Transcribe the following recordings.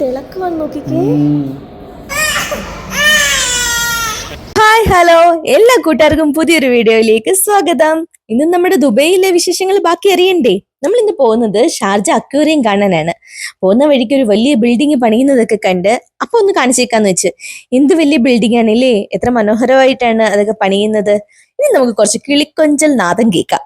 തിളക്കം നോക്കിക്കേ. Hi hello, എല്ലാ കൂട്ടുകാർക്കും പുതിയൊരു വീഡിയോയിലേക്ക് സ്വാഗതം. ഇന്ന് നമ്മുടെ ദുബൈയിലെ വിശേഷങ്ങൾ ബാക്കി അറിയണ്ടേ? നമ്മൾ ഇന്ന് പോകുന്നത് ഷാർജ അക്വേറിയം കാണാനാണ്. പോകുന്ന വഴിക്ക് ഒരു വലിയ ബിൽഡിംഗ് പണിയുന്നതൊക്കെ കണ്ട് അപ്പൊ ഒന്ന് കാണിച്ചേക്കാന്ന് വെച്ച്. എന്ത് വലിയ ബിൽഡിംഗ് ആണല്ലേ, എത്ര മനോഹരമായിട്ടാണ് അതൊക്കെ പണിയുന്നത്. ഇനി നമുക്ക് കുറച്ച് കിളിക്കൊഞ്ചൽ നാദം കേൾക്കാം.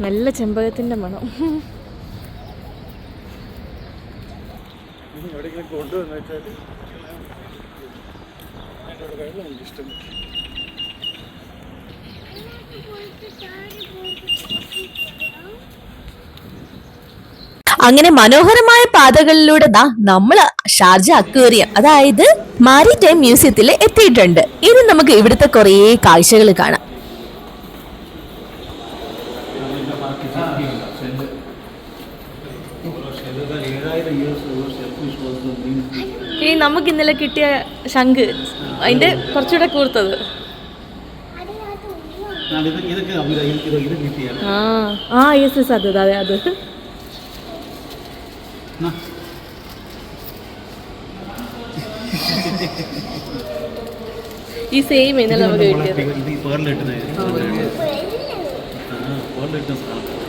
നല്ല ചെമ്പകത്തിന്റെ മണം. അങ്ങനെ മനോഹരമായ പാതകളിലൂടെ നമ്മൾ ഷാർജ അക്വേറിയം, അതായത് മാരിടൈം മ്യൂസിയത്തിൽ എത്തിയിട്ടുണ്ട്. ഇനി നമുക്ക് ഇവിടുത്തെ കുറേ കാഴ്ചകൾ കാണാം. ഈ നമുക്ക് ഇന്നലെ കിട്ടിയ ശംഖ്, അതിന്റെ കുറച്ചുകൂടെ കൂർത്തത്. യെസ് അത് അതെ അത്. ഈ സെയിം ഇന്നലെ നമുക്ക് കിട്ടിയത്.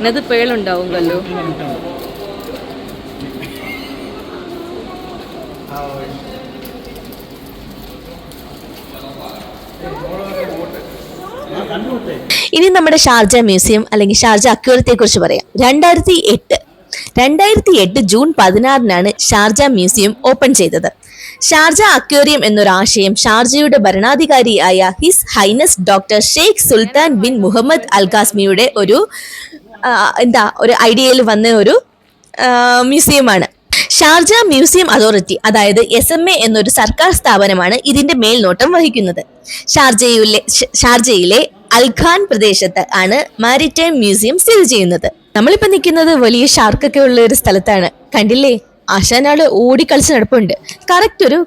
അത് പേളുണ്ടാവുമല്ലോ. ഇനി നമ്മുടെ ഷാർജ മ്യൂസിയം അല്ലെങ്കിൽ ഷാർജ അക്വേറിയത്തെ കുറിച്ച് പറയാം. 2008 ജൂൺ 16 ഷാർജ മ്യൂസിയം ഓപ്പൺ ചെയ്തത്. ഷാർജ അക്വേറിയം എന്നൊരാശയം ഷാർജയുടെ ഭരണാധികാരിയായ His Highness doctor Sheikh Sultan bin Muhammad Al ഖാസ്മിയുടെ ഒരു ഐഡിയയിൽ വന്ന ഒരു മ്യൂസിയമാണ്. ഷാർജ മ്യൂസിയം അതോറിറ്റി, അതായത് SMA എന്നൊരു സർക്കാർ സ്ഥാപനമാണ് ഇതിന്റെ മേൽനോട്ടം വഹിക്കുന്നത്. ഷാർജയിലെ അൽഖാൻ പ്രദേശത്ത് ആണ് മാരിടൈം മ്യൂസിയം സ്ഥിതി ചെയ്യുന്നത്. നമ്മളിപ്പോ നിൽക്കുന്നത് വലിയ ഷാർക്കൊക്കെ ഉള്ള ഒരു സ്ഥലത്താണ്. കണ്ടില്ലേ, ആശാനാള് ഓടിക്കളിച്ച് നടപ്പുണ്ട്. കറക്റ്റ് ഒരു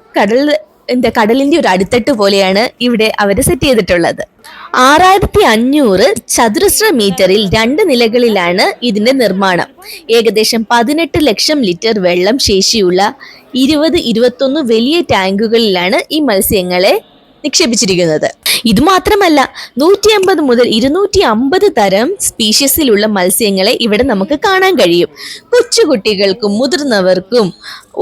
കടലിന്റെ ഒരു അടിത്തട്ട് പോലെയാണ് ഇവിടെ അവര് സെറ്റ് ചെയ്തിട്ടുള്ളത്. 6500 ചതുരശ്ര മീറ്ററിൽ 2 നിലകളിലാണ് ഇതിന്റെ നിർമ്മാണം. ഏകദേശം 18 ലക്ഷം ലിറ്റർ വെള്ളം ശേഷിയുള്ള 20-21 വലിയ ടാങ്കുകളിലാണ് ഈ മത്സ്യങ്ങളെ നിക്ഷേപിച്ചിരിക്കുന്നത്. ഇതുമാത്രമല്ല, 150 മുതൽ 250 തരം സ്പീഷീസിലുള്ള മത്സ്യങ്ങളെ ഇവിടെ നമുക്ക് കാണാൻ കഴിയും. കൊച്ചുകുട്ടികൾക്കും മുതിർന്നവർക്കും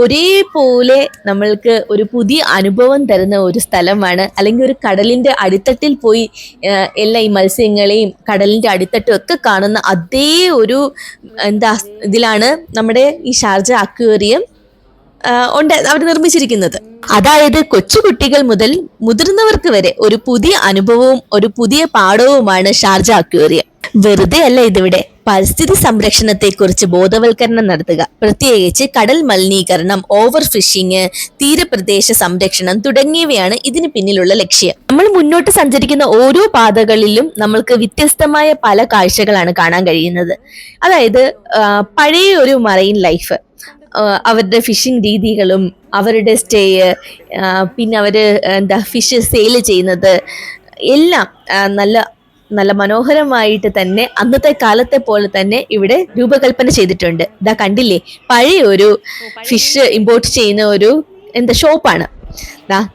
ഒരേപോലെ നമ്മൾക്ക് ഒരു പുതിയ അനുഭവം തരുന്ന ഒരു സ്ഥലമാണ്. അല്ലെങ്കിൽ ഒരു കടലിന്റെ അടിത്തട്ടിൽ പോയി എല്ലാ ഈ മത്സ്യങ്ങളെയും കടലിന്റെ അടിത്തട്ടും ഒക്കെ കാണുന്ന അതേ ഒരു ഇതിലാണ് നമ്മുടെ ഈ ഷാർജ അക്വേറിയം അവർ നിർമ്മിച്ചിരിക്കുന്നത്. അതായത് കൊച്ചുകുട്ടികൾ മുതൽ മുതിർന്നവർക്ക് വരെ ഒരു പുതിയ അനുഭവവും ഒരു പുതിയ പാഠവുമാണ് ഷാർജ അക്വേറിയം. വെറുതെ അല്ല ഇതിവിടെ പരിസ്ഥിതി സംരക്ഷണത്തെ കുറിച്ച് ബോധവൽക്കരണം നടത്തുക. പ്രത്യേകിച്ച് കടൽ മലിനീകരണം, ഓവർ ഫിഷിംഗ്, തീരപ്രദേശ സംരക്ഷണം തുടങ്ങിയവയാണ് ഇതിന് പിന്നിലുള്ള ലക്ഷ്യം. നമ്മൾ മുന്നോട്ട് സഞ്ചരിക്കുന്ന ഓരോ പാതകളിലും നമ്മൾക്ക് വ്യത്യസ്തമായ പല കാഴ്ചകളാണ് കാണാൻ കഴിയുന്നത്. അതായത് പഴയ ഒരു മറൈൻ ലൈഫ്, അവരുടെ ഫിഷിംഗ് രീതികളും അവരുടെ സ്റ്റേ, പിന്നെ അവര് ഫിഷ് സെയിൽ ചെയ്യുന്നത് എല്ലാം നല്ല നല്ല മനോഹരമായിട്ട് തന്നെ അന്നത്തെ കാലത്തെ പോലെ തന്നെ ഇവിടെ രൂപകൽപ്പന ചെയ്തിട്ടുണ്ട്. കണ്ടില്ലേ, പഴയ ഒരു ഫിഷ് ഇമ്പോർട്ട് ചെയ്യുന്ന ഒരു ഷോപ്പാണ്.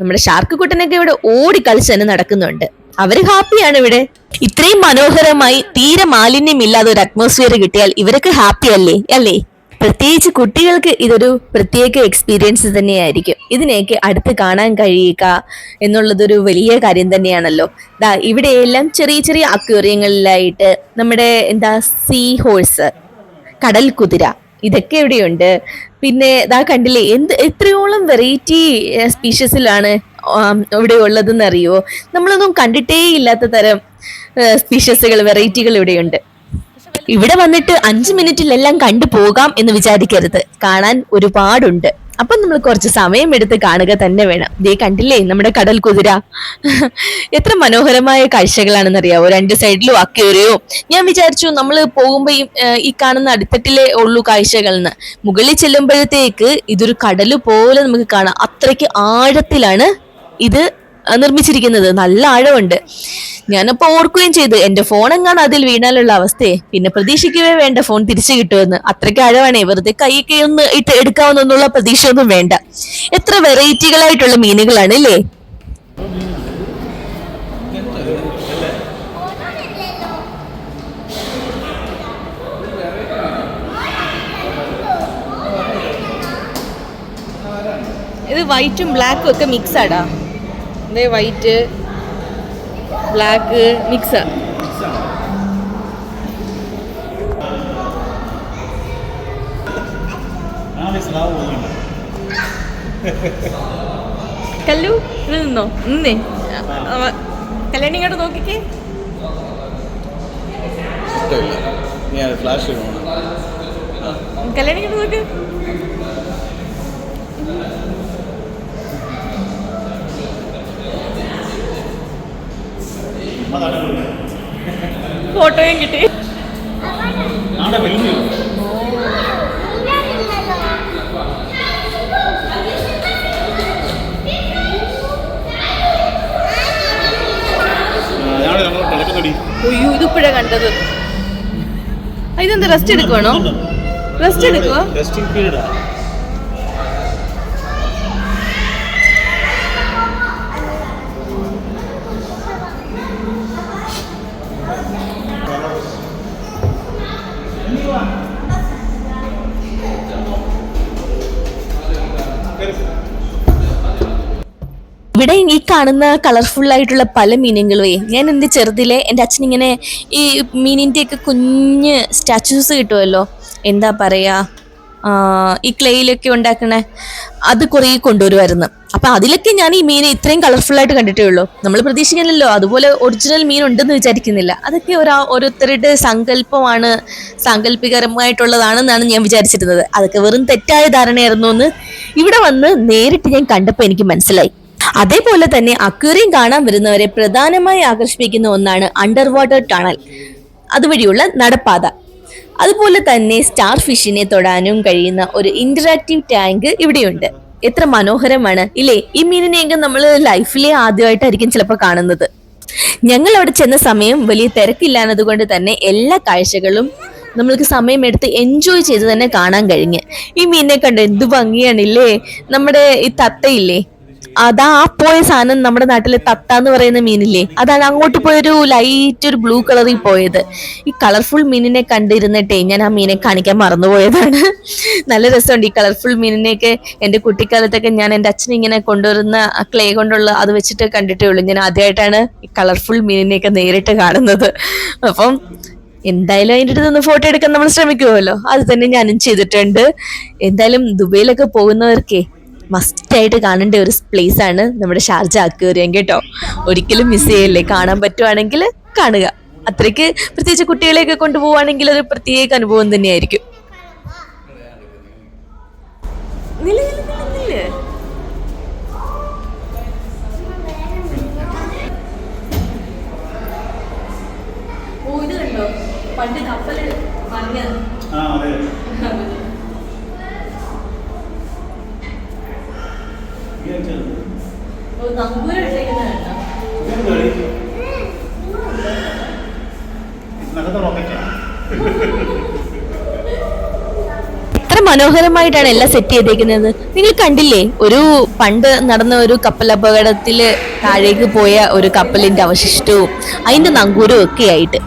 നമ്മുടെ ഷാർക്ക് കുട്ടനൊക്കെ ഇവിടെ ഓടിക്കളിച്ച് തന്നെ നടക്കുന്നുണ്ട്. അവര് ഹാപ്പിയാണ് ഇവിടെ. ഇത്രയും മനോഹരമായി തീരെ മാലിന്യമില്ലാതെ ഒരു അറ്റ്മോസ്ഫിയർ കിട്ടിയാൽ ഇവരൊക്കെ ഹാപ്പി അല്ലേ? പ്രത്യേകിച്ച് കുട്ടികൾക്ക് ഇതൊരു പ്രത്യേക എക്സ്പീരിയൻസ് തന്നെയായിരിക്കും. ഇതിനെയൊക്കെ അടുത്ത് കാണാൻ കഴിയുക എന്നുള്ളതൊരു വലിയ കാര്യം തന്നെയാണല്ലോ. ഇവിടെയെല്ലാം ചെറിയ ചെറിയ അക്വേറിയങ്ങളിലായിട്ട് നമ്മുടെ സീ ഹോഴ്സ്, കടൽ കുതിര, ഇതൊക്കെ ഇവിടെയുണ്ട്. പിന്നെ കണ്ടില്ലേ, എത്രയോളം വെറൈറ്റി സ്പീഷീസിലാണ് ഇവിടെ ഉള്ളതെന്ന് അറിയോ? നമ്മളൊന്നും കണ്ടിട്ടേ ഇല്ലാത്ത തരം സ്പീഷീസുകൾ, വെറൈറ്റികൾ ഇവിടെയുണ്ട്. ഇവിടെ വന്നിട്ട് 5 മിനിറ്റിലെല്ലാം കണ്ടു പോകാം എന്ന് വിചാരിക്കരുത്. കാണാൻ ഒരുപാടുണ്ട്. അപ്പം നമ്മൾ കുറച്ച് സമയം എടുത്ത് കാണുക തന്നെ വേണം. ദേ കണ്ടില്ലേ നമ്മുടെ കടൽ കുതിര. എത്ര മനോഹരമായ കാഴ്ചകളാണെന്നറിയാവോ, രണ്ട് സൈഡിലും അക്കേറിയോ. ഞാൻ വിചാരിച്ചു നമ്മൾ പോകുമ്പോ ഈ കാണുന്ന അടിത്തട്ടിലെ ഉള്ളു കാഴ്ചകൾ എന്ന്. മുകളിൽ ചെല്ലുമ്പോഴത്തേക്ക് ഇതൊരു കടല് പോലെ നമുക്ക് കാണാം. അത്രയ്ക്ക് ആഴത്തിലാണ് ഇത് നിർമ്മിച്ചിരിക്കുന്നത്. നല്ല ആഴമുണ്ട്. ഞാനപ്പോ ഓർക്കുകയും ചെയ്തു, എന്റെ ഫോൺ എങ്ങാണ് അതിൽ വീണാലുള്ള അവസ്ഥയെ. പിന്നെ പ്രതീക്ഷിക്കവേ വേണ്ട ഫോൺ തിരിച്ചു കിട്ടുമെന്ന്. അത്രയ്ക്ക് ആഴമാണേ. വെറുതെ കൈയൊക്കെ ഒന്ന് ഇട്ട് എടുക്കാവുന്നുള്ള പ്രതീക്ഷയൊന്നും വേണ്ട. എത്ര വെറൈറ്റികളായിട്ടുള്ള മീനുകളാണ് അല്ലേ. ഇത് വൈറ്റും ബ്ലാക്കും ഒക്കെ മിക്സ് ആടാ. White black mix. കല്ലു ഇത് നിന്നോ, നിന്നേ. കല്യാണി ഇങ്ങോട്ട് നോക്കിക്കേ. കല്യാണി ഇങ്ങോട്ട് നോക്ക്. ഫോട്ടോയും കിട്ടി. അയ്യോ ഇതിപ്പോഴാ കണ്ടത്. ഇതെന്താ റെസ്റ്റ് എടുക്കുവാണോ? റെസ്റ്റ് എടുക്കുവോ? ഇവിടെ ഈ കാണുന്ന കളർഫുൾ ആയിട്ടുള്ള പല മീനുകളേ ഞാൻ എൻ്റെ ചെറുതിലെ എൻ്റെ അച്ഛൻ ഇങ്ങനെ ഈ മീനിൻ്റെയൊക്കെ കുഞ്ഞ് സ്റ്റാച്യൂസ് കിട്ടുമല്ലോ, എന്താ പറയാ, ഈ ക്ലേയിലൊക്കെ ഉണ്ടാക്കണേ, അത് കുറേ കൊണ്ടുവരുമായിരുന്നു. അപ്പൊ അതിലൊക്കെ ഞാൻ ഈ മീനെ ഇത്രയും കളർഫുൾ ആയിട്ട് കണ്ടിട്ടേ ഉള്ളൂ. നമ്മൾ പ്രതീക്ഷിക്കുന്നില്ലല്ലോ അതുപോലെ ഒറിജിനൽ മീൻ ഉണ്ടെന്ന് വിചാരിക്കുന്നില്ല. അതൊക്കെ ഓരോരുത്തരുടെ സങ്കല്പമാണ്, സാങ്കല്പികരമായിട്ടുള്ളതാണെന്നാണ് ഞാൻ വിചാരിച്ചിരുന്നത്. അതൊക്കെ വെറും തെറ്റായ ധാരണയായിരുന്നു എന്ന് ഇവിടെ വന്ന് നേരിട്ട് ഞാൻ കണ്ടപ്പോൾ എനിക്ക് മനസ്സിലായി. അതേപോലെ തന്നെ അക്വേറിയം കാണാൻ വരുന്നവരെ പ്രധാനമായി ആകർഷിപ്പിക്കുന്ന ഒന്നാണ് അണ്ടർ വാട്ടർ ടണൽ, അതുവഴിയുള്ള നടപ്പാത. അതുപോലെ തന്നെ സ്റ്റാർ ഫിഷിനെ തൊടാനും കഴിയുന്ന ഒരു ഇന്ററാക്റ്റീവ് ടാങ്ക് ഇവിടെയുണ്ട്. എത്ര മനോഹരമാണ് ഇല്ലേ. ഈ മീനിനെയൊക്കെ നമ്മൾ ലൈഫിലെ ആദ്യമായിട്ടായിരിക്കും ചിലപ്പോൾ കാണുന്നത്. ഞങ്ങൾ അവിടെ ചെന്ന സമയം വലിയ തിരക്കില്ലാത്തത് കൊണ്ട് തന്നെ എല്ലാ കാഴ്ചകളും നമ്മൾക്ക് സമയമെടുത്ത് എൻജോയ് ചെയ്ത് തന്നെ കാണാൻ കഴിഞ്ഞ്. ഈ മീനിനെ കണ്ട് എന്ത് ഭംഗിയാണില്ലേ. നമ്മുടെ ഈ തത്തയില്ലേ, അതാ ആ പോയ സാധനം നമ്മുടെ നാട്ടിലെ തത്ത എന്ന് പറയുന്ന മീനില്ലേ, അതാണ് അങ്ങോട്ട് പോയൊരു ലൈറ്റ് ഒരു ബ്ലൂ കളറിൽ പോയത്. ഈ കളർഫുൾ മീനിനെ കണ്ടിരുന്നിട്ടേ ഞാൻ ആ മീനെ കാണിക്കാൻ മറന്നുപോയതാണ്. നല്ല രസമുണ്ട് ഈ കളർഫുൾ മീനിനെയൊക്കെ. എൻ്റെ കുട്ടിക്കാലത്തൊക്കെ ഞാൻ എൻ്റെ അച്ഛൻ ഇങ്ങനെ കൊണ്ടുവരുന്ന ക്ലേ കൊണ്ടുള്ള അത് വെച്ചിട്ട് കണ്ടിട്ടേ ഉള്ളൂ. ഞാൻ ആദ്യമായിട്ടാണ് ഈ കളർഫുൾ മീനിനെയൊക്കെ നേരിട്ട് കാണുന്നത്. അപ്പം എന്തായാലും അതിൻ്റെ അടുത്ത് നിന്ന് ഫോട്ടോ എടുക്കാൻ നമ്മൾ ശ്രമിക്കുമല്ലോ, അത് തന്നെ ഞാനും ചെയ്തിട്ടുണ്ട്. എന്തായാലും ദുബൈയിലൊക്കെ പോകുന്നവർക്കേ മസ്റ്റായിട്ട് കാണേണ്ട ഒരു പ്ലേസ് ആണ് നമ്മുടെ ഷാർജ അക്വേറിയം കേട്ടോ. ഒരിക്കലും മിസ് ചെയ്യല്ലേ. കാണാൻ പറ്റുവാണെങ്കിൽ കാണുക. അത്രയ്ക്ക് പ്രത്യേകിച്ച് കുട്ടികളെയൊക്കെ കൊണ്ടുപോവാണെങ്കിൽ ഒരു പ്രത്യേക അനുഭവം തന്നെയായിരിക്കും. പണ്ട് കപ്പല് എത്ര മനോഹരമായിട്ടാണ് എല്ലാം സെറ്റ് ചെയ്തേക്കുന്നത്. നിങ്ങൾ കണ്ടില്ലേ, ഒരു പണ്ട് നടന്ന ഒരു കപ്പൽ അപകടത്തില് താഴേക്ക് പോയ ഒരു കപ്പലിന്റെ അവശിഷ്ടവും അതിന്റെ നങ്കൂരവും ഒക്കെ ആയിട്ട്.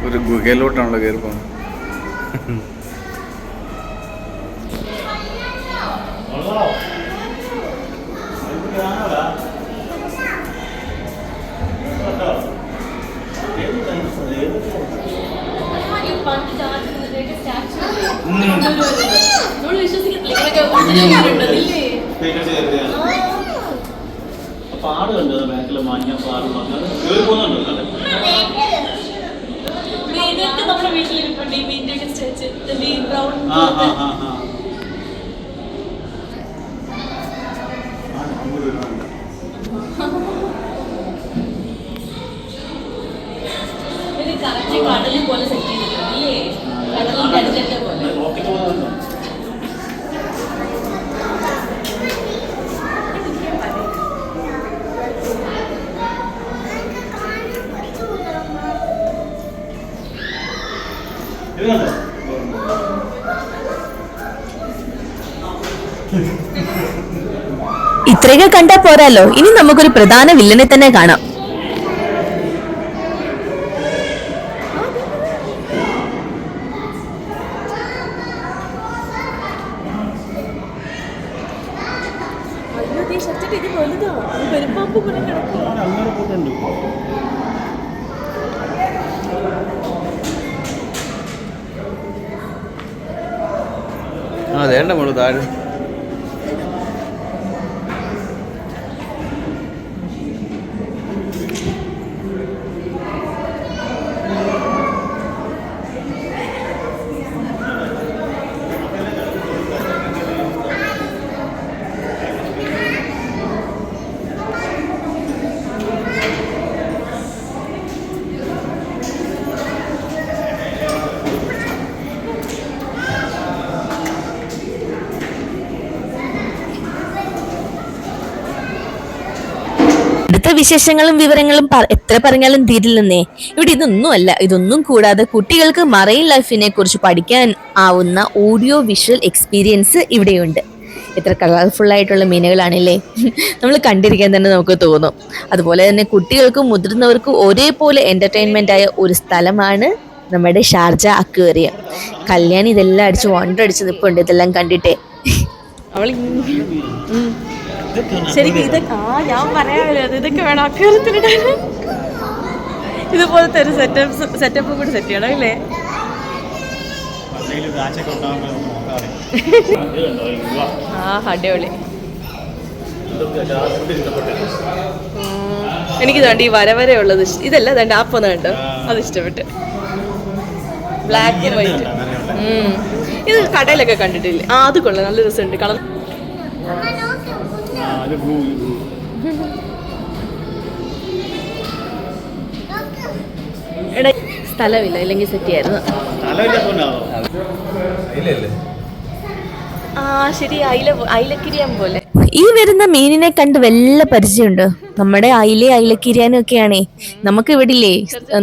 ഒരു ഗുഹയിലോട്ടാണല്ലോ കയറി പോകുന്നത്. ഇതൊക്കെ നമ്മുടെ വീട്ടിലിരിപ്പുണ്ട് ഈ മീൻ്റെ ഒക്കെ സ്ട്രെച്ച് ഈ ബ്രൗൺ കറക്റ്റ് കടലിൽ പോലെ സെറ്റ് ചെയ്തിട്ടില്ലേ കടലിന്റെ അടുത്തത്തെ പോലെ ഇത്രയൊക്കെ കണ്ടാ പോരാലോ, ഇനി നമുക്കൊരു പ്രധാന വില്ലനെ തന്നെ കാണാം. അതേണ്ട മോള് താഴെ അടുത്ത വിശേഷങ്ങളും വിവരങ്ങളും എത്ര പറഞ്ഞാലും തീരില്ലെന്നേ. ഇവിടെ ഇതൊന്നും കൂടാതെ കുട്ടികൾക്ക് മറൈൻ ലൈഫിനെ കുറിച്ച് പഠിക്കാൻ ആവുന്ന ഓഡിയോ വിഷ്വൽ എക്സ്പീരിയൻസ് ഇവിടെയുണ്ട്. എത്ര കളർഫുൾ ആയിട്ടുള്ള മീനുകളാണല്ലേ, നമ്മൾ കണ്ടിരിക്കാൻ തന്നെ നമുക്ക് തോന്നും. അതുപോലെ തന്നെ കുട്ടികൾക്കും മുതിർന്നവർക്കും ഒരേപോലെ എന്റർടൈൻമെന്റ് ആയ ഒരു സ്ഥലമാണ് നമ്മുടെ ഷാർജ അക്വേറിയം. കല്യാണി ഇതെല്ലാം അടിച്ച് വണ്ടടിച്ച് നിൽപ്പുണ്ട് ഇതെല്ലാം കണ്ടിട്ടേ. അവൾ ശരിക്കും ഞാൻ പറയാമല്ലോ, ഇതൊക്കെ വേണം അക്വേറിയത്തിലിടാൻ. ഇതുപോലത്തെ ഒരു സെറ്റപ്പ് കൂടി സെറ്റ് ചെയ്യണം അല്ലേ. അടിപൊളി. എനിക്ക് വേണ്ട ഈ വര ഉള്ളത് ഇതല്ല വേണ്ട ആപ്പൊന്ന് കണ്ടോ, അത് ഇഷ്ടപ്പെട്ട്. ബ്ലാക്ക് ആൻഡ് വൈറ്റ് ഇത് കടയിലൊക്കെ കണ്ടിട്ടില്ലേ? അത് കൊള്ളാം, നല്ല രസമുണ്ട് കളർ. എടാ സ്ഥലമില്ല, ഇല്ലെങ്കിൽ സെറ്റ് ചെയ്യായിരുന്നു. ശരി, അയിലക്കിരിയാൻ പോലെ. ഈ വരുന്ന മീനിനെ കണ്ട് വല്ല പരിചയമുണ്ടോ? നമ്മുടെ അയിലക്കിരിയാനും ഒക്കെയാണേ നമുക്ക് ഇവിടില്ലേ.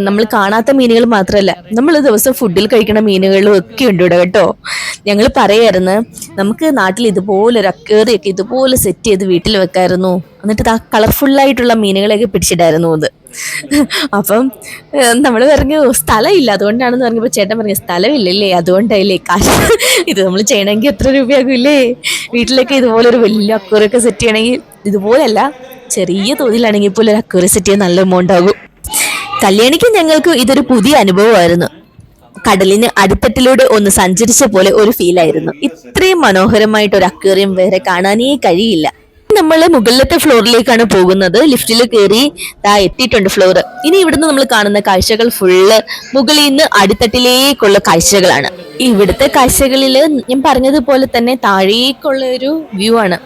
നമ്മൾ കാണാത്ത മീനുകൾ മാത്രമല്ല, നമ്മൾ ദിവസം ഫുഡിൽ കഴിക്കണ മീനുകളും ഒക്കെ ഉണ്ട് ഇവിടെ കേട്ടോ. ഞങ്ങൾ പറയായിരുന്നു നമുക്ക് നാട്ടിൽ ഇതുപോലെ ഒരു അക്വേറിയൊക്കെ ഇതുപോലെ സെറ്റ് ചെയ്ത് വീട്ടിൽ വെക്കായിരുന്നു, എന്നിട്ട് ആ കളർഫുള്ളായിട്ടുള്ള മീനുകളെയൊക്കെ പിടിച്ചിട്ടായിരുന്നു അത്. അപ്പം നമ്മൾ പറഞ്ഞു സ്ഥലമില്ല അതുകൊണ്ടാണെന്ന് പറഞ്ഞപ്പോൾ ചേട്ടൻ പറഞ്ഞു സ്ഥലമില്ലല്ലേ അതുകൊണ്ടായില്ലേ കാശ്. ഇത് നമ്മൾ ചെയ്യണമെങ്കിൽ എത്ര രൂപയാകുമില്ലേ? വീട്ടിലൊക്കെ ഇതുപോലെ ഒരു വലിയ അക്വേറിയൊക്കെ സെറ്റ് ചെയ്യണമെങ്കിൽ ഇതുപോലല്ല, ചെറിയ തോതിലാണെങ്കിൽ പോലും ഒരു അക്വേറിയം സെറ്റ് ചെയ്യാൻ നല്ല എമൗണ്ട് ആകും. കല്യാണിക്ക് ഞങ്ങൾക്ക് ഇതൊരു പുതിയ അനുഭവമായിരുന്നു. കടലിന് അടിത്തട്ടിലൂടെ ഒന്ന് സഞ്ചരിച്ച പോലെ ഒരു ഫീൽ ആയിരുന്നു. ഇത്രയും മനോഹരമായിട്ട് ഒരു അക്വേറിയം വേറെ കാണാനേ കഴിയില്ല. നമ്മൾ മുകളിലത്തെ ഫ്ലോറിലേക്കാണ് പോകുന്നത്. ലിഫ്റ്റിൽ കയറി എത്തിയിട്ടുണ്ട് ഫ്ലോർ. ഇനി ഇവിടുന്ന് നമ്മൾ കാണുന്ന കാഴ്ചകൾ ഫുള്ള് മുകളിൽ നിന്ന് അടിത്തട്ടിലേക്കുള്ള കാഴ്ചകളാണ്. ഇവിടുത്തെ കാഴ്ചകളിൽ ഞാൻ പറഞ്ഞതുപോലെ തന്നെ താഴേക്കുള്ള ഒരു വ്യൂ ആണ്.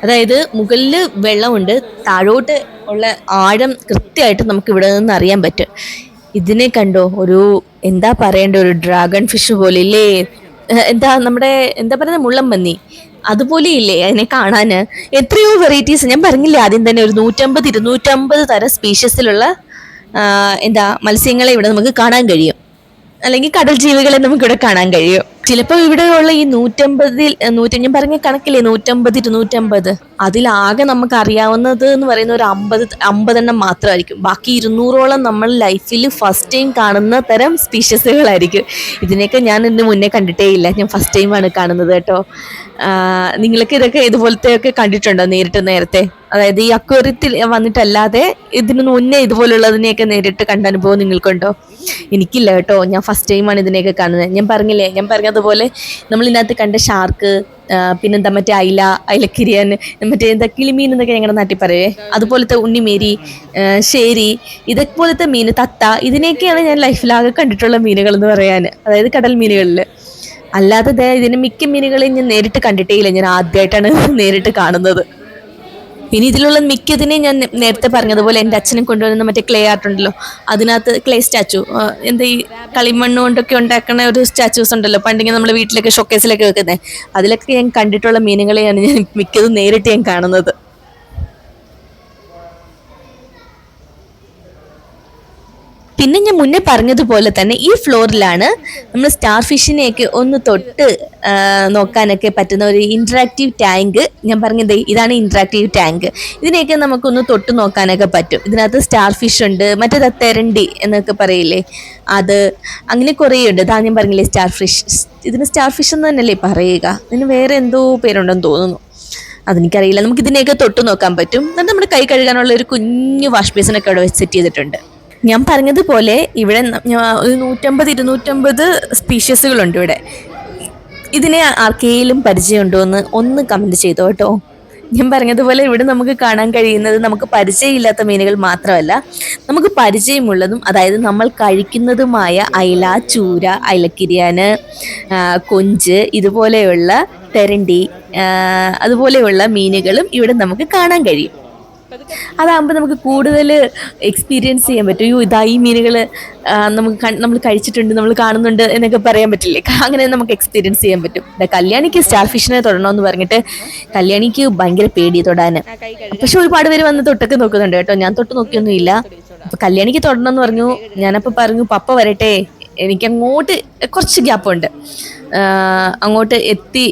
അതായത് മുകളിൽ വെള്ളമുണ്ട്, താഴോട്ട് ഉള്ള ആഴം കൃത്യമായിട്ട് നമുക്ക് ഇവിടെ നിന്ന് അറിയാൻ പറ്റും. ഇതിനെ കണ്ടോ, ഒരു എന്താ പറയേണ്ട, ഒരു ഡ്രാഗൺ ഫിഷ് പോലെ ഇല്ലേ, നമ്മുടെ പറയുന്ന മുള്ളംപന്നി അതുപോലെ ഇല്ലേ അതിനെ കാണാന്. എത്രയോ വെറൈറ്റീസ്, ഞാൻ പറഞ്ഞില്ലേ ആദ്യം തന്നെ, ഒരു 150-250 തരം സ്പീഷ്യസിലുള്ള മത്സ്യങ്ങളെ ഇവിടെ നമുക്ക് കാണാൻ കഴിയും, അല്ലെങ്കിൽ കടൽ ജീവികളെ നമുക്കിവിടെ കാണാൻ കഴിയും. ചിലപ്പോൾ ഇവിടെയുള്ള ഈ 150 ഞാൻ പറഞ്ഞ കണക്കില്ലേ 150-250, അതിലാകെ നമുക്ക് അറിയാവുന്നത് എന്ന് പറയുന്ന ഒരു 50 മാത്രമായിരിക്കും. ബാക്കി 200ഓളം നമ്മൾ ലൈഫിൽ ഫസ്റ്റ് ടൈം കാണുന്ന തരം സ്പീഷ്യസുകളായിരിക്കും. ഇതിനെയൊക്കെ ഞാൻ ഇതിന് മുന്നേ കണ്ടിട്ടേ ഇല്ല, ഞാൻ ഫസ്റ്റ് ടൈമാണ് കാണുന്നത് കേട്ടോ. നിങ്ങൾക്ക് ഇതൊക്കെ ഇതുപോലത്തെ ഒക്കെ കണ്ടിട്ടുണ്ടോ നേരിട്ട് നേരത്തെ? അതായത് ഈ അക്വേറിയത്തിൽ വന്നിട്ടല്ലാതെ ഇതിന് മുന്നേ ഇതുപോലുള്ളതിനെയൊക്കെ നേരിട്ട് കണ്ട അനുഭവം നിങ്ങൾക്കുണ്ടോ? എനിക്കില്ല കേട്ടോ, ഞാൻ ഫസ്റ്റ് ടൈമാണ് ഇതിനെയൊക്കെ കാണുന്നത്. ഞാൻ പറഞ്ഞതുപോലെ നമ്മൾ ഇതിനകത്ത് കണ്ട ഷാർക്ക്, പിന്നെന്താ മറ്റേ അയിലക്കിരിയൻ, മറ്റേ എന്താ കിളിമീൻ എന്നൊക്കെ ഞങ്ങളുടെ നാട്ടിൽ പറയേ, അതുപോലത്തെ ഉണ്ണിമേരി, ശേരി, ഇതേപോലത്തെ മീൻ, തത്ത, ഇതിനെയൊക്കെയാണ് ഞാൻ ലൈഫിലാകെ കണ്ടിട്ടുള്ള മീനുകൾ എന്ന് പറയാൻ, അതായത് കടൽ മീനുകളിൽ. അല്ലാതെ ഇതിന് മിക്ക മീനുകളെയും ഞാൻ നേരിട്ട് കണ്ടിട്ടേ ഇല്ല, ഞാൻ ആദ്യമായിട്ടാണ് നേരിട്ട് കാണുന്നത്. ഇനി ഇതിലുള്ള മിക്കതിനെ ഞാൻ നേരത്തെ പറഞ്ഞതുപോലെ എൻ്റെ അച്ഛനും കൊണ്ടുവരുന്ന മറ്റേ ക്ലേ ആർട്ട് ഉണ്ടല്ലോ, അതിനകത്ത് ക്ലേ സ്റ്റാച്ചു, എന്താ ഈ കളിമണ്ണ് കൊണ്ടൊക്കെ ഉണ്ടാക്കുന്ന ഒരു സ്റ്റാച്യൂസ് ഉണ്ടല്ലോ പണ്ടെങ്കിൽ നമ്മൾ വീട്ടിലൊക്കെ ഷോക്കേസിലൊക്കെ വെക്കുന്നത്, അതിലൊക്കെ ഞാൻ കണ്ടിട്ടുള്ള മീനുകളെയാണ് ഞാൻ മിക്കതും നേരിട്ട് ഞാൻ കാണുന്നത്. പിന്നെ ഞാൻ മുന്നേ പറഞ്ഞതുപോലെ തന്നെ ഈ ഫ്ലോറിലാണ് നമ്മൾ സ്റ്റാർ ഫിഷിനെയൊക്കെ ഒന്ന് തൊട്ട് നോക്കാനൊക്കെ പറ്റുന്ന ഒരു ഇന്ററാക്റ്റീവ് ടാങ്ക്. ഞാൻ പറഞ്ഞത് ഇതാണ് ഇന്ററാക്റ്റീവ് ടാങ്ക്. ഇതിനെയൊക്കെ നമുക്കൊന്ന് തൊട്ട് നോക്കാനൊക്കെ പറ്റും. ഇതിനകത്ത് സ്റ്റാർ ഫിഷ് ഉണ്ട്, മറ്റേത് തെരണ്ടി എന്നൊക്കെ പറയില്ലേ അത്, അങ്ങനെ കുറേ ഉണ്ട്. ഇതാ ഞാൻ പറഞ്ഞില്ലേ സ്റ്റാർ ഫിഷ്, ഇതിന് സ്റ്റാർ ഫിഷ് എന്ന് തന്നെയല്ലേ പറയുക, ഇതിന് വേറെ എന്തോ പേരുണ്ടെന്ന് തോന്നുന്നു, അതെനിക്കറിയില്ല. നമുക്ക് ഇതിനെയൊക്കെ തൊട്ട് നോക്കാൻ പറ്റും. എന്നിട്ട് നമ്മുടെ കൈ കഴുകാനുള്ള ഒരു കുഞ്ഞു വാഷ് ബേസിനൊക്കെ അവിടെ സെറ്റ് ചെയ്തിട്ടുണ്ട്. ഞാൻ പറഞ്ഞതുപോലെ ഇവിടെ ഒരു 150-250 സ്പീഷ്യസുകളുണ്ട് ഇവിടെ. ഇതിനെ ആർക്കെങ്കിലും പരിചയമുണ്ടോ എന്ന് ഒന്ന് കമൻറ്റ് ചെയ്തോ കേട്ടോ. ഞാൻ പറഞ്ഞതുപോലെ ഇവിടെ നമുക്ക് കാണാൻ കഴിയുന്നത് നമുക്ക് പരിചയമില്ലാത്ത മീനുകൾ മാത്രമല്ല, നമുക്ക് പരിചയമുള്ളതും അതായത് നമ്മൾ കഴിക്കുന്നതുമായ അയില, ചൂര, അയിലക്കിരിയാന്, കൊഞ്ച്, ഇതുപോലെയുള്ള തെരണ്ടി, അതുപോലെയുള്ള മീനുകളും ഇവിടെ നമുക്ക് കാണാൻ കഴിയും. അതാകുമ്പോൾ നമുക്ക് കൂടുതൽ എക്സ്പീരിയൻസ് ചെയ്യാൻ പറ്റും. ഇതാ ഈ മീനുകൾ നമ്മൾ കഴിച്ചിട്ടുണ്ട്, നമ്മൾ കാണുന്നുണ്ട് എന്നൊക്കെ പറയാൻ പറ്റില്ലേ, അങ്ങനെ നമുക്ക് എക്സ്പീരിയൻസ് ചെയ്യാൻ പറ്റും. കല്യാണിക്ക് സ്റ്റാർ ഫിഷിനെ തൊടണമെന്ന് പറഞ്ഞിട്ട് കല്യാണിക്ക് ഭയങ്കര പേടി തൊടാൻ. പക്ഷെ ഒരുപാട് പേര് വന്ന് തൊട്ടൊക്കെ നോക്കുന്നുണ്ട് കേട്ടോ, ഞാൻ തൊട്ട് നോക്കിയൊന്നുമില്ല. അപ്പൊ കല്യാണിക്ക് തൊടണമെന്ന് പറഞ്ഞു. ഞാനപ്പോൾ പറഞ്ഞു പപ്പ വരട്ടെ, എനിക്കങ്ങോട്ട് കുറച്ച് ഗ്യാപ്പുണ്ട്, അങ്ങോട്ട് എത്തി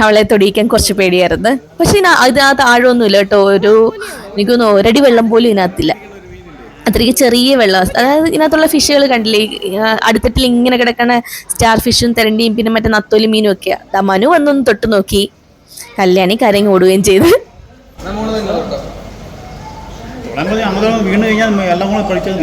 അവളെ തൊടിയിക്കാൻ കുറച്ച് പേടിയായിരുന്നു. പക്ഷെ ഇതിനകത്ത് ആഴമൊന്നുമില്ല കേട്ടോ, എനിക്ക് തോന്നുന്നു ഒരടി വെള്ളം പോലും ഇതിനകത്തില്ല, അത്രയ്ക്ക് ചെറിയ വെള്ളം. അതായത് ഇതിനകത്തുള്ള ഫിഷുകൾ കണ്ടില്ലേ, അടുത്തിട്ടിൽ ഇങ്ങനെ കിടക്കണ സ്റ്റാർ ഫിഷും തെരണ്ടിയും പിന്നെ മറ്റേ നത്തോലി മീനും ഒക്കെയാ. മനു വന്നൊന്ന് തൊട്ട് നോക്കി, കല്യാണി കരങ്ങി ഓടുകയും ചെയ്ത്. വീണ് കഴിഞ്ഞാൽ എല്ലാം കൂടെ പഠിച്ചത്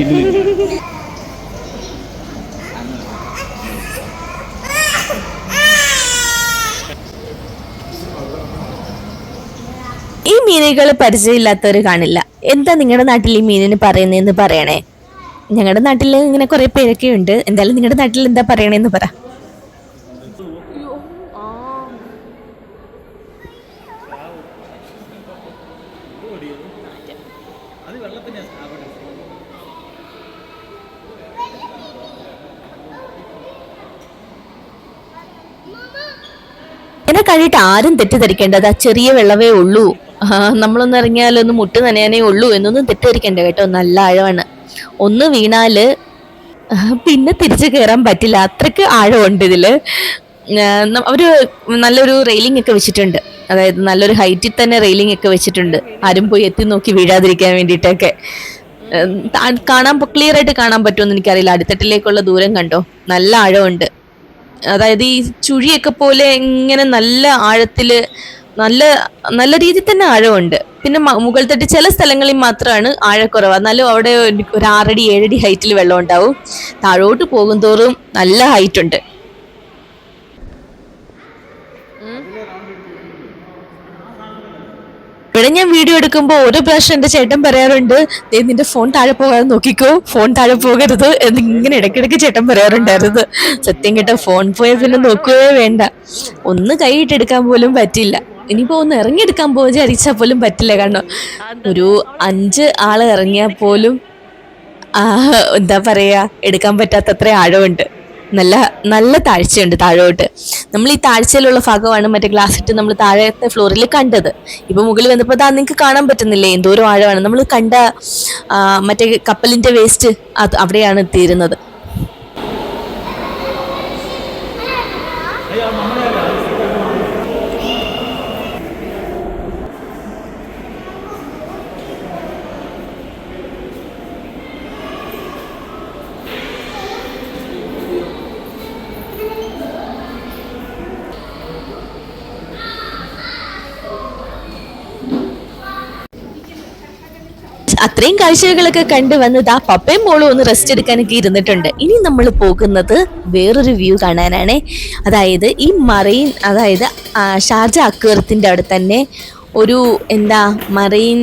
ഈ മീനുകൾ പരിചയമില്ലാത്തവർ കാണില്ല. എന്താ നിങ്ങളുടെ നാട്ടിൽ ഈ മീനിന് പറയുന്നതെന്ന് പറയണേ. ഞങ്ങളുടെ നാട്ടിൽ ഇങ്ങനെ കുറെ പേരൊക്കെ ഉണ്ട്. എന്തായാലും നിങ്ങളുടെ നാട്ടിൽ എന്താ പറയണേന്ന് പറ. എന്നെ കണ്ടിട്ട് ആരും തെറ്റിദ്ധരിക്കേണ്ടത് ചെറിയ വെള്ളമേ ഉള്ളൂ, നമ്മളൊന്ന് ഇറങ്ങിയാലൊന്ന് മുട്ട് നനയാനേ ഉള്ളൂ എന്നൊന്നും തെറ്റിദ്ധരിക്കേണ്ട കേട്ടോ. നല്ല ആഴമാണ്, ഒന്ന് വീണാല് പിന്നെ തിരിച്ചു കയറാൻ പറ്റില്ല, അത്രയ്ക്ക് ആഴമുണ്ട് ഇതില്. അവര് നല്ലൊരു റെയിലിംഗ് ഒക്കെ വെച്ചിട്ടുണ്ട്, അതായത് നല്ലൊരു ഹൈറ്റിൽ തന്നെ റെയിലിംഗ് ഒക്കെ വെച്ചിട്ടുണ്ട്, ആരും പോയി എത്തി നോക്കി വീഴാതിരിക്കാൻ വേണ്ടിയിട്ടൊക്കെ. ക്ലിയർ ആയിട്ട് കാണാൻ പറ്റുമെന്ന് എനിക്കറിയില്ല. അടിത്തട്ടിലേക്കുള്ള ദൂരം കണ്ടോ, നല്ല ആഴമുണ്ട്. അതായത് ഈ ചുഴിയൊക്കെ പോലെ ഇങ്ങനെ നല്ല ആഴത്തില് നല്ല നല്ല രീതിയിൽ തന്നെ ആഴമുണ്ട്. പിന്നെ മുകൾ തട്ട് ചില സ്ഥലങ്ങളിൽ മാത്രമാണ് ആഴക്കുറവ്, എന്നാലും അവിടെ ഒരു 6-7 അടി ഹൈറ്റിൽ വെള്ളം ഉണ്ടാവും. താഴോട്ട് പോകും തോറും നല്ല ഹൈറ്റ് ഉണ്ട്. ഇവിടെ ഞാൻ വീഡിയോ എടുക്കുമ്പോൾ ഓരോ പ്രാവശ്യം എൻ്റെ ചേട്ടൻ പറയാറുണ്ട്, നിന്റെ ഫോൺ താഴെ പോകാതെ നോക്കിക്കോ, ഫോൺ താഴെ പോകരുത് എന്നിങ്ങനെ ഇടയ്ക്കിടയ്ക്ക് ചേട്ടൻ പറയാറുണ്ടായിരുന്നു. സത്യം കേട്ടോ, ഫോൺ പോയാൽ പിന്നെ നോക്കുകയേ വേണ്ട, ഒന്ന് കൈയിട്ടെടുക്കാൻ പോലും പറ്റില്ല. ഇനിയിപ്പോൾ ഒന്ന് ഇറങ്ങിയെടുക്കാൻ വിചാരിച്ചാൽ പോലും പറ്റില്ല. കാരണം ഒരു 5 ആള് ഇറങ്ങിയാൽ പോലും എന്താ പറയുക, എടുക്കാൻ പറ്റാത്തത്ര ആഴമുണ്ട്. നല്ല നല്ല താഴ്ചയുണ്ട് താഴോട്ട്. നമ്മൾ ഈ താഴ്ചയിലുള്ള ഭാഗമാണ് മറ്റേ ഗ്ലാസ് ഇട്ട് നമ്മൾ താഴത്തെ ഫ്ലോറിൽ കണ്ടത്. ഇപ്പൊ മുകളിൽ വന്നപ്പോൾ അതാ നിങ്ങൾക്ക് കാണാൻ പറ്റുന്നില്ലേ എന്തോരം ആഴമാണ്. നമ്മൾ കണ്ട മറ്റേ കപ്പലിന്റെ വേസ്റ്റ് അത് അവിടെയാണ് എത്തിയിരുന്നത്. അത്രയും കാഴ്ചകളൊക്കെ കണ്ടു വന്നത് ആ പപ്പയും മോളും ഒന്ന് റെസ്റ്റ് എടുക്കാനൊക്കെ ഇരുന്നിട്ടുണ്ട്. ഇനി നമ്മൾ പോകുന്നത് വേറൊരു വ്യൂ കാണാനാണ്. അതായത് ഈ മറൈൻ, അതായത് ഷാർജ അക്വേറിയത്തിന്റെ അവിടെ തന്നെ ഒരു മറൈൻ,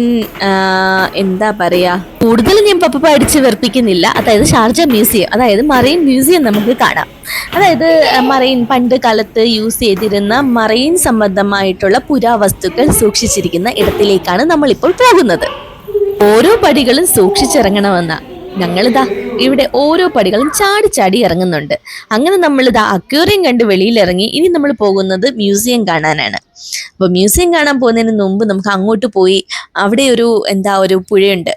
എന്താ പറയാ, കൂടുതൽ ഞാൻ പപ്പ അടിച്ച് വെറുപ്പിക്കുന്നില്ല. അതായത് ഷാർജ മ്യൂസിയം, അതായത് മറൈൻ മ്യൂസിയം നമുക്ക് കാണാം. അതായത് മറൈൻ, പണ്ട് കാലത്ത് യൂസ് ചെയ്തിരുന്ന മറൈൻ സംബന്ധമായിട്ടുള്ള പുരാവസ്തുക്കൾ സൂക്ഷിച്ചിരിക്കുന്ന ഇടത്തിലേക്കാണ് നമ്മളിപ്പോൾ പോകുന്നത്. ഓരോ പടികളും സൂക്ഷിച്ചിറങ്ങണമെന്ന ഞങ്ങളിതാ ഇവിടെ ഓരോ പടികളും ചാടി ചാടി ഇറങ്ങുന്നുണ്ട്. അങ്ങനെ നമ്മളിതാ അക്വേറിയം കണ്ട് വെളിയിലിറങ്ങി. ഇനി നമ്മൾ പോകുന്നത് മ്യൂസിയം കാണാനാണ്. അപ്പോൾ മ്യൂസിയം കാണാൻ പോകുന്നതിന് മുമ്പ് നമുക്ക് അങ്ങോട്ട് പോയി, അവിടെ ഒരു പുഴയുണ്ട്,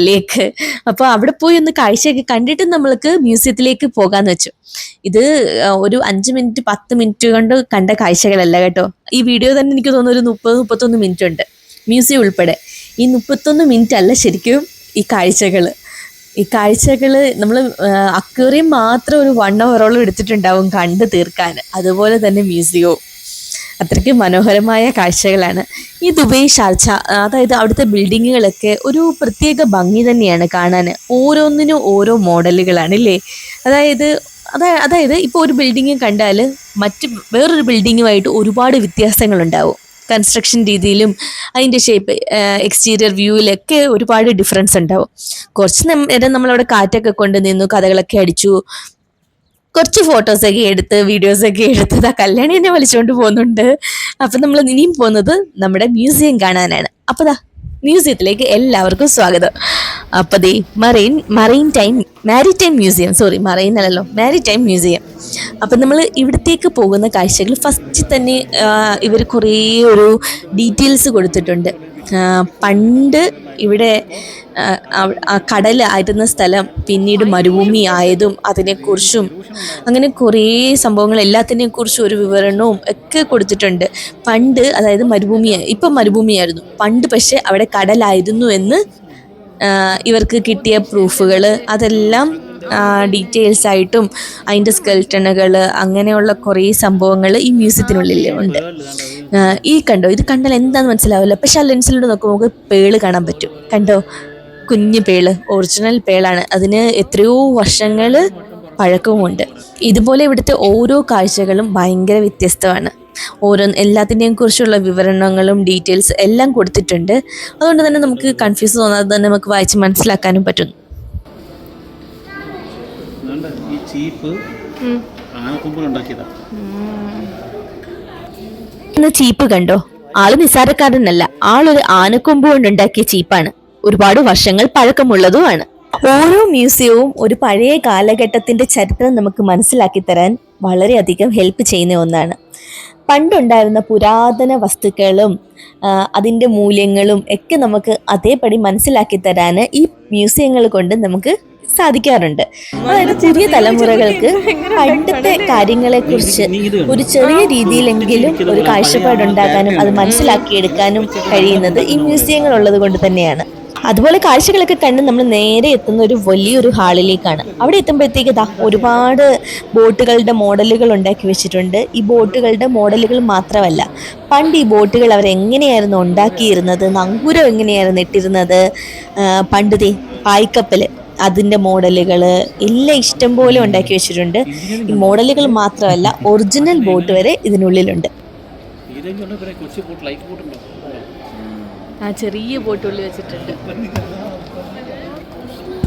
ലേക്ക്. അപ്പോൾ അവിടെ പോയി ഒന്ന് കാഴ്ചയൊക്കെ കണ്ടിട്ട് നമ്മൾക്ക് മ്യൂസിയത്തിലേക്ക് പോകാന്ന് വെച്ചു. ഇത് ഒരു 5 മിനിറ്റ് 10 മിനിറ്റ് കൊണ്ട് കണ്ട കാഴ്ചകളല്ല കേട്ടോ. ഈ വീഡിയോ തന്നെ എനിക്ക് തോന്നുന്നു ഒരു 30-31 മിനിറ്റ് ഉണ്ട്, മ്യൂസിയം ഉൾപ്പെടെ. ഈ 31 മിനിറ്റ് അല്ല ശരിക്കും ഈ കാഴ്ചകൾ നമ്മൾ അക്വേറിയം മാത്രം ഒരു 1 അവറോളം എടുത്തിട്ടുണ്ടാവും കണ്ടു തീർക്കാൻ. അതുപോലെ തന്നെ മ്യൂസിയവും അത്രയ്ക്ക് മനോഹരമായ കാഴ്ചകളാണ്. ഈ ദുബൈ ഷാർജ, അതായത് അവിടുത്തെ ബിൽഡിങ്ങുകളൊക്കെ ഒരു പ്രത്യേക ഭംഗി തന്നെയാണ് കാണാൻ. ഓരോന്നിനും ഓരോ മോഡലുകളാണ് അല്ലേ. അതായത് ഇപ്പോൾ ഒരു ബിൽഡിങ് കണ്ടാൽ വേറൊരു ബിൽഡിങ്ങുമായിട്ട് ഒരുപാട് വ്യത്യാസങ്ങളുണ്ടാവും. കൺസ്ട്രക്ഷൻ രീതിയിലും അതിൻ്റെ ഷേപ്പ്, എക്സ്റ്റീരിയർ വ്യൂവിലൊക്കെ ഒരുപാട് ഡിഫറൻസ് ഉണ്ടാവും. കുറച്ച് നേരം നമ്മളവിടെ കാറ്റൊക്കെ കൊണ്ട് നിന്നു, കഥകളൊക്കെ അടിച്ചു, കുറച്ച് ഫോട്ടോസൊക്കെ എടുത്ത് വീഡിയോസൊക്കെ എടുത്ത് കല്യാണി എന്നെ വലിച്ചുകൊണ്ട് പോകുന്നുണ്ട്. അപ്പം നമ്മൾ ഇനിയും പോകുന്നത് നമ്മുടെ മ്യൂസിയം കാണാനാണ്. അപ്പോൾ മ്യൂസിയത്തിലേക്ക് എല്ലാവർക്കും സ്വാഗതം. അപ്പോൾ മാരിടൈം മ്യൂസിയം. അപ്പം നമ്മൾ ഇവിടത്തേക്ക് പോകുന്ന കാഴ്ചകൾ ഫസ്റ്റ് തന്നെ ഇവർ കുറേ ഒരു ഡീറ്റെയിൽസ് കൊടുത്തിട്ടുണ്ട്. പണ്ട് ഇവിടെ കടൽ ആയിരുന്ന സ്ഥലം പിന്നീട് മരുഭൂമി ആയതും അതിനെക്കുറിച്ചും അങ്ങനെ കുറേ സംഭവങ്ങൾ, എല്ലാത്തിനെയും കുറിച്ചും ഒരു വിവരണവും ഒക്കെ കൊടുത്തിട്ടുണ്ട്. പണ്ട്, അതായത് ഇപ്പം മരുഭൂമിയായിരുന്നു, പണ്ട് പക്ഷെ അവിടെ കടലായിരുന്നു എന്ന് ഇവർക്ക് കിട്ടിയ പ്രൂഫുകൾ, അതെല്ലാം ഡീറ്റെയിൽസ് ആയിട്ടും അതിൻ്റെ സ്കെൽട്ടണുകൾ, അങ്ങനെയുള്ള കുറേ സംഭവങ്ങൾ ഈ മ്യൂസിയത്തിനുള്ളിൽ ഉണ്ട്. ഇത് കണ്ടാൽ എന്താണെന്ന് മനസ്സിലാവില്ല, പക്ഷെ ആ ലെൻസിലൂടെ നോക്കുമ്പോൾ നമുക്ക് പേള് കാണാൻ പറ്റും. കണ്ടോ, കുഞ്ഞു പേള്, ഒറിജിനൽ പേളാണ്. അതിന് എത്രയോ വർഷങ്ങൾ പഴക്കവുമുണ്ട്. ഇതുപോലെ ഇവിടുത്തെ ഓരോ കാഴ്ചകളും ഭയങ്കര വ്യത്യസ്തമാണ്. എല്ലാത്തിൻ്റെയും കുറിച്ചുള്ള വിവരണങ്ങളും ഡീറ്റെയിൽസ് എല്ലാം കൊടുത്തിട്ടുണ്ട്. അതുകൊണ്ട് തന്നെ നമുക്ക് കൺഫ്യൂസ് തോന്നാതെ തന്നെ നമുക്ക് വായിച്ച് മനസ്സിലാക്കാനും പറ്റുന്നു. ഈ ചീപ്പ് ചീപ്പ് കണ്ടോ, ആള് നിസ്സാരക്കാരനല്ല, ആളൊരു ആനക്കൊമ്പ് കൊണ്ടുണ്ടാക്കിയ ചീപ്പാണ്. ഒരുപാട് വർഷങ്ങൾ പഴക്കമുള്ളതുമാണ്. ഓരോ മ്യൂസിയവും ഒരു പഴയ കാലഘട്ടത്തിന്റെ ചരിത്രം നമുക്ക് മനസ്സിലാക്കി തരാൻ വളരെയധികം ഹെൽപ്പ് ചെയ്യുന്ന ഒന്നാണ്. പണ്ടുണ്ടായിരുന്ന പുരാതന വസ്തുക്കളും അതിൻ്റെ മൂല്യങ്ങളും ഒക്കെ നമുക്ക് അതേപടി മനസ്സിലാക്കി തരാൻ ഈ മ്യൂസിയങ്ങൾ കൊണ്ട് നമുക്ക് സാധിക്കാറുണ്ട്. അതായത് പുതിയ തലമുറകൾക്ക് പണ്ടത്തെ കാര്യങ്ങളെക്കുറിച്ച് ഒരു ചെറിയ രീതിയിലെങ്കിലും ഒരു കാഴ്ചപ്പാടുണ്ടാകാനും അത് മനസ്സിലാക്കിയെടുക്കാനും കഴിയുന്നത് ഈ മ്യൂസിയങ്ങൾ ഉള്ളത് കൊണ്ട് തന്നെയാണ്. അതുപോലെ കാഴ്ചകളൊക്കെ കണ്ട് നമ്മൾ നേരെ എത്തുന്ന ഒരു വലിയൊരു ഹാളിലേക്കാണ്. അവിടെ എത്തുമ്പോഴത്തേക്ക് ഒരുപാട് ബോട്ടുകളുടെ മോഡലുകൾ ഉണ്ടാക്കി വെച്ചിട്ടുണ്ട്. ഈ ബോട്ടുകളുടെ മോഡലുകൾ മാത്രമല്ല, പണ്ട് ഈ ബോട്ടുകൾ അവരെങ്ങനെയായിരുന്നു ഉണ്ടാക്കിയിരുന്നത്, നങ്കൂരം എങ്ങനെയായിരുന്നു ഇട്ടിരുന്നത്, പണ്ട് പായ്ക്കപ്പൽ, അതിൻ്റെ മോഡലുകൾ എല്ലാം ഇഷ്ടം പോലെ ഉണ്ടാക്കി വെച്ചിട്ടുണ്ട്. ഈ മോഡലുകൾ മാത്രമല്ല, ഒറിജിനൽ ബോട്ട് വരെ ഇതിനുള്ളിലുണ്ട്. ചെറിയ ബോട്ടുള്ളിൽ വെച്ചിട്ടുണ്ട്.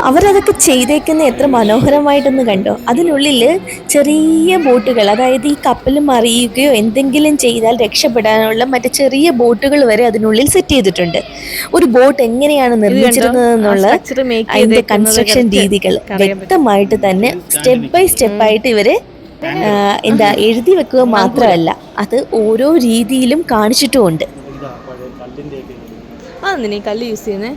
അവരതൊക്കെ ചെയ്തേക്കുന്ന എത്ര മനോഹരമായിട്ടൊന്ന് കണ്ടോ. അതിനുള്ളിൽ ചെറിയ ബോട്ടുകൾ, അതായത് ഈ കപ്പൽ മറിയുകയോ എന്തെങ്കിലും ചെയ്താൽ രക്ഷപ്പെടാനുള്ള മറ്റു ചെറിയ ബോട്ടുകൾ വരെ അതിനുള്ളിൽ സെറ്റ് ചെയ്തിട്ടുണ്ട്. ഒരു ബോട്ട് എങ്ങനെയാണ് നിർമ്മിച്ചിരുന്നതെന്നുള്ള അതിൻ്റെ കൺസ്ട്രക്ഷൻ രീതികൾ വ്യക്തമായിട്ട് തന്നെ സ്റ്റെപ്പ് ബൈ സ്റ്റെപ്പായിട്ട് ഇവര് എഴുതി വെക്കുക മാത്രമല്ല, അത് ഓരോ രീതിയിലും കാണിച്ചിട്ടുമുണ്ട്. നീ കല്ല് യൂസ് ചെയ്യുന്നേ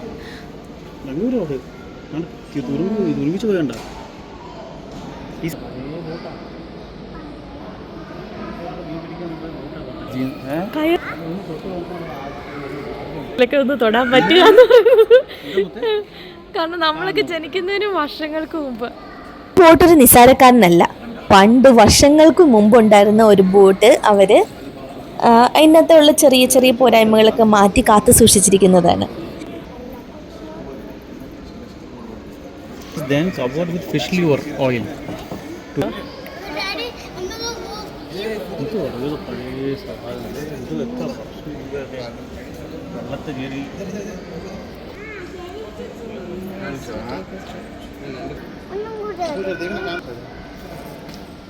ഒന്ന് തൊടാൻ പറ്റില്ല, കാരണം നമ്മളൊക്കെ ജനിക്കുന്നതിന് വർഷങ്ങൾക്ക് മുമ്പ്. ബോട്ടൊരു നിസ്സാരക്കാരനല്ല, പണ്ട് വർഷങ്ങൾക്ക് മുമ്പ് ഉണ്ടായിരുന്ന ഒരു ബോട്ട് അവര് അതിനകത്തുള്ള ചെറിയ ചെറിയ പോരായ്മകളൊക്കെ മാറ്റി കാത്തു സൂക്ഷിച്ചിരിക്കുന്നതാണ്. then covered with fish liver oil. ഇത് ഒരു പഴയ സ്ഥലമാണ്. ഇത് എത്ര വർഷം മുമ്പെയാണ് വെള്ളത്തിൽ കയറി.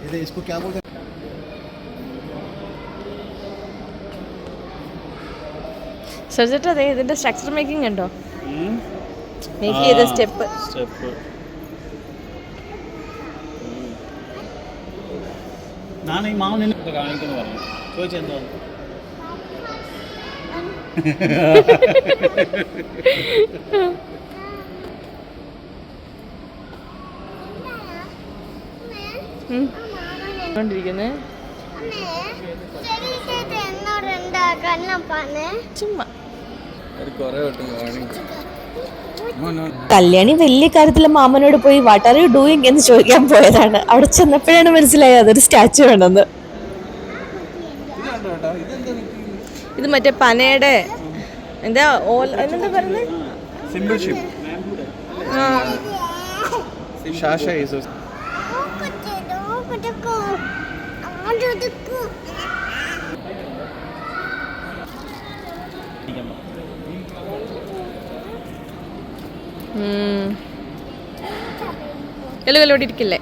ഇത് इसको क्या बोलते हैं? ശ്രദ്ധിച്ചിട്ട് അതെ ഇതിന്റെ സ്ട്രക്ചർ മേക്കിംഗ് ഉണ്ടോ? മേക്ക് ചെയ്ത സ്റ്റെപ്പ് ഞാൻ ഈ മാവ് നിന്നെ കാണിക്കുന്നു പറഞ്ഞു ചോദിച്ചെന്തോ ചുമ്മാ കുറെ വട്ടം കാണിക്കും. കല്യാണി വലിയ കാര്യത്തില് മാമനോട് പോയി വാട്ട് ആർ യു ഡൂയിങ് എന്ന് ചോദിക്കാൻ പോയതാണ്. അവിടെ ചെന്നപ്പോഴാണ് മനസ്സിലായത് അതൊരു സ്റ്റാച്ചു ആണെന്ന്. ഇത് മറ്റേ പനയുടെ എന്താ എന്താ പറയുന്നത്? Simple ship. ഷാഷ ഈസ് എല്ലുകളോടെ ഇരിക്കില്ലേ?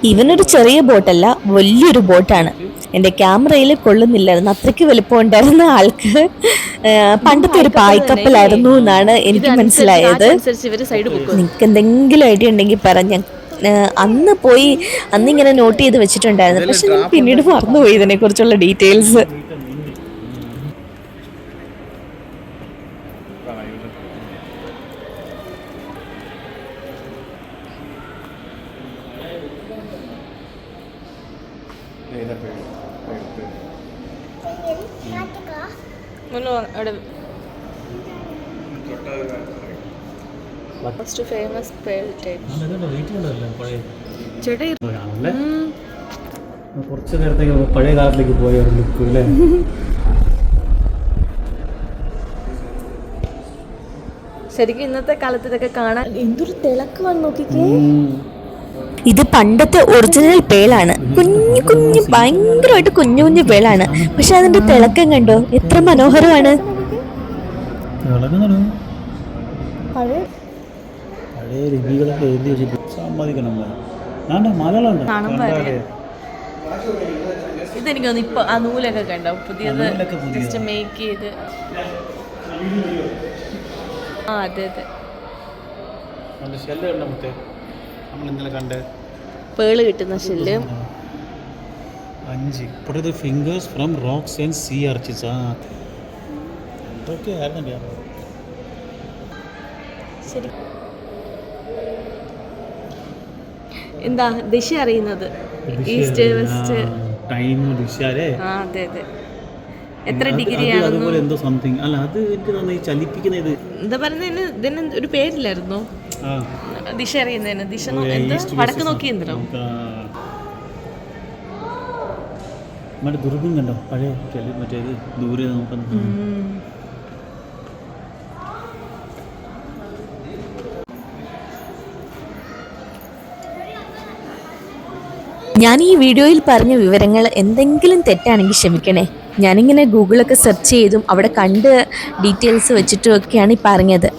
ഇവനൊരു ചെറിയ ബോട്ടല്ല, വലിയൊരു ബോട്ടാണ്. എൻ്റെ ക്യാമറയിൽ കൊള്ളുന്നില്ലായിരുന്നു, അത്രയ്ക്ക് വലിപ്പം ഉണ്ടായിരുന്ന ആൾക്ക് പണ്ടത്തെ ഒരു പായ്ക്കപ്പലായിരുന്നു എന്നാണ് എനിക്ക് മനസ്സിലായത്. നിങ്ങൾക്ക് എന്തെങ്കിലും ഐഡിയ ഉണ്ടെങ്കിൽ പറഞ്ഞ. അന്നിങ്ങനെ നോട്ട് ചെയ്ത് വെച്ചിട്ടുണ്ടായിരുന്നു, പക്ഷെ ഞാൻ പിന്നീട് മറന്നുപോയി ഇതിനെ കുറിച്ചുള്ള ഡീറ്റെയിൽസ്. കുറച്ച് നേരത്തേക്ക് പഴയ കാലത്തേക്ക് പോയ ഒരു ലുക്ക് അല്ലേ? ശരിക്കും ഇന്നത്തെ കാലത്ത് ഇതൊക്കെ കാണാൻ എന്തൊരു തിളക്കമാണ്, നോക്കിക്കേ. ഇത് പണ്ടത്തെ ഒറിജിനൽ പേളാണ്. കുഞ്ഞു കുഞ്ഞു ഭയങ്കരമായിട്ട് കുഞ്ഞു കുഞ്ഞു പേളാണ്, പക്ഷെ അതിന്റെ തിളക്കം കണ്ടോ, എത്ര മനോഹരമാണ്. പഴയ ലിപികളൊക്കെ എഴുതി വെച്ചിട്ട് സമ്മതിക്കണം. മലയാളം ഇതെനിക്ക് തോന്നുന്നു ഇപ്പൊ ആ നൂലൊക്കെ കണ്ടോ പുതിയത് ജസ്റ്റ് മേക്ക് ചെയ്ത്. ആ അതെ അതെ, ഷെല്ല് കണ്ട മുത്തേ നമ്മൾ ഇന്നലെ കണ്ട് പേള് കിട്ടുന്ന ഷെല്ല്. 5 ഇപ്പോഴത്തെ fingers from rocks and sea arches. എന്തൊക്കെയായിരുന്നു ശരി. എന്താ ദിശ അറിയുന്നത്? ഈസ്റ്റ് വെസ്റ്റ് ടൈം ദിശ അല്ലേ? അതെ അതെ. എത്ര ഡിഗ്രിയാണ് അതുപോലെ എന്തോ സംതിങ്. അല്ല അത് എനിക്ക് തോന്നുന്നു ഈ ചലിപ്പിക്കുന്ന ഇത് എന്താ പറയുന്നതിന് ഇതിന് ഒരു പേരില്ലായിരുന്നോ? ദിശ അറിയുന്നതിന് ദിശ എന്താ വടക്ക് നോക്കി എന്തോ മറ്റേ ദുർബിൻ കണ്ടോ പഴയ മറ്റേത് ദൂരെ നോക്കുന്നു. ഞാൻ ഈ വീഡിയോയിൽ പറഞ്ഞ വിവരങ്ങൾ എന്തെങ്കിലും തെറ്റാണെങ്കിൽ ക്ഷമിക്കണേ. ഞാനിങ്ങനെ ഗൂഗിളൊക്കെ സെർച്ച് ചെയ്തും അവിടെ കണ്ട് ഡീറ്റെയിൽസ് വെച്ചിട്ടും ഒക്കെയാണ് ഈ പറഞ്ഞത്.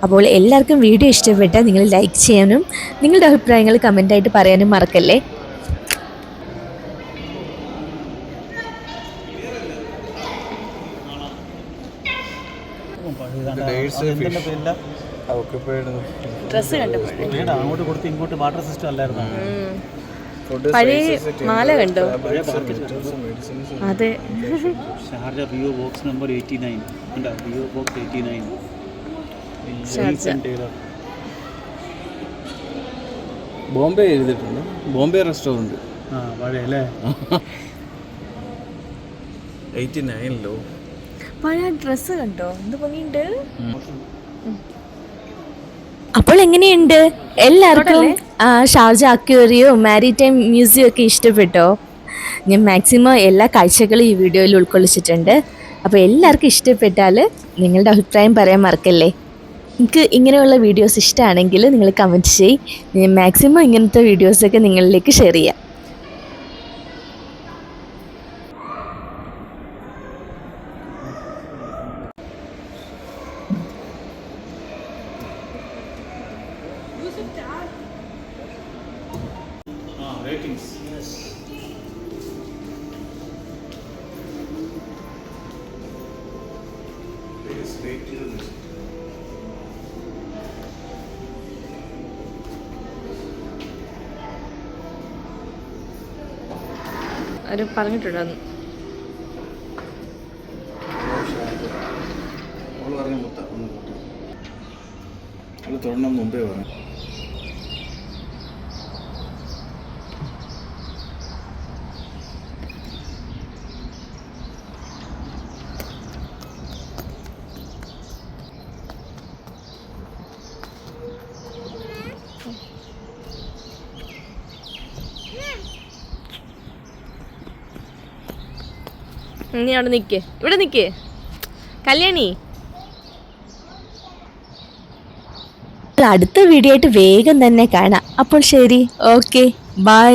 അപ്പോൾ എല്ലാവർക്കും വീഡിയോ ഇഷ്ടപ്പെട്ടാൽ നിങ്ങൾ ലൈക്ക് ചെയ്യാനും നിങ്ങളുടെ അഭിപ്രായങ്ങൾ കമൻ്റായിട്ട് പറയാനും മറക്കല്ലേ. ഡ്രസ്സ് കണ്ടോ, അങ്ങോട്ട് കൊടുത്ത് ഇങ്ങോട്ട് വാട്ടർ സിസ്റ്റം അല്ലായിരുന്നു. പഴയ മാല കണ്ടോ? അതെ, ഷാർജ വിയോ ബോക്സ് നമ്പർ 89 ഉണ്ടോ? വിയോ ബോക്സ് 89 ബോംബെ എഴുതിയിട്ടുണ്ട്. ബോംബെ റെസ്റ്റോറൻറ്റ് പഴയ അല്ലേ? 89 പഴയ ഡ്രസ്സ് കണ്ടോ, എന്ത് ഭംഗിയുണ്ട്. അപ്പോൾ എങ്ങനെയുണ്ട് എല്ലാവർക്കും ഷാർജ അക്വേറിയം മാരിടൈം മ്യൂസിയം ഒക്കെ ഇഷ്ടപ്പെട്ടോ? ഞാൻ മാക്സിമം എല്ലാ കാഴ്ചകളും ഈ വീഡിയോയിൽ ഉൾക്കൊള്ളിച്ചിട്ടുണ്ട്. അപ്പോൾ എല്ലാവർക്കും ഇഷ്ടപ്പെട്ടാൽ നിങ്ങളുടെ അഭിപ്രായം പറയാൻ മറക്കല്ലേ. നിങ്ങൾക്ക് ഇങ്ങനെയുള്ള വീഡിയോസ് ഇഷ്ടമാണെങ്കിൽ നിങ്ങൾ കമൻറ്റ് ചെയ്യ്. മാക്സിമം ഇങ്ങനത്തെ വീഡിയോസൊക്കെ നിങ്ങളിലേക്ക് ഷെയർ ചെയ്യാം. ratings. അവർ പറഞ്ഞിട്ടുണ്ടായിരുന്നു. അവൾ പറഞ്ഞ മുത്ത ഒന്ന് കൂട്ടി അവൾ തൊടണം മുമ്പേ പറഞ്ഞു. നീ അവിടെ നിൽക്കേ, ഇവിടെ നിൽക്കേ കല്യാണി. അടുത്ത വീഡിയോ ആയിട്ട് വേഗം തന്നെ കാണാം. അപ്പോൾ ശരി, ഓക്കെ, ബൈ.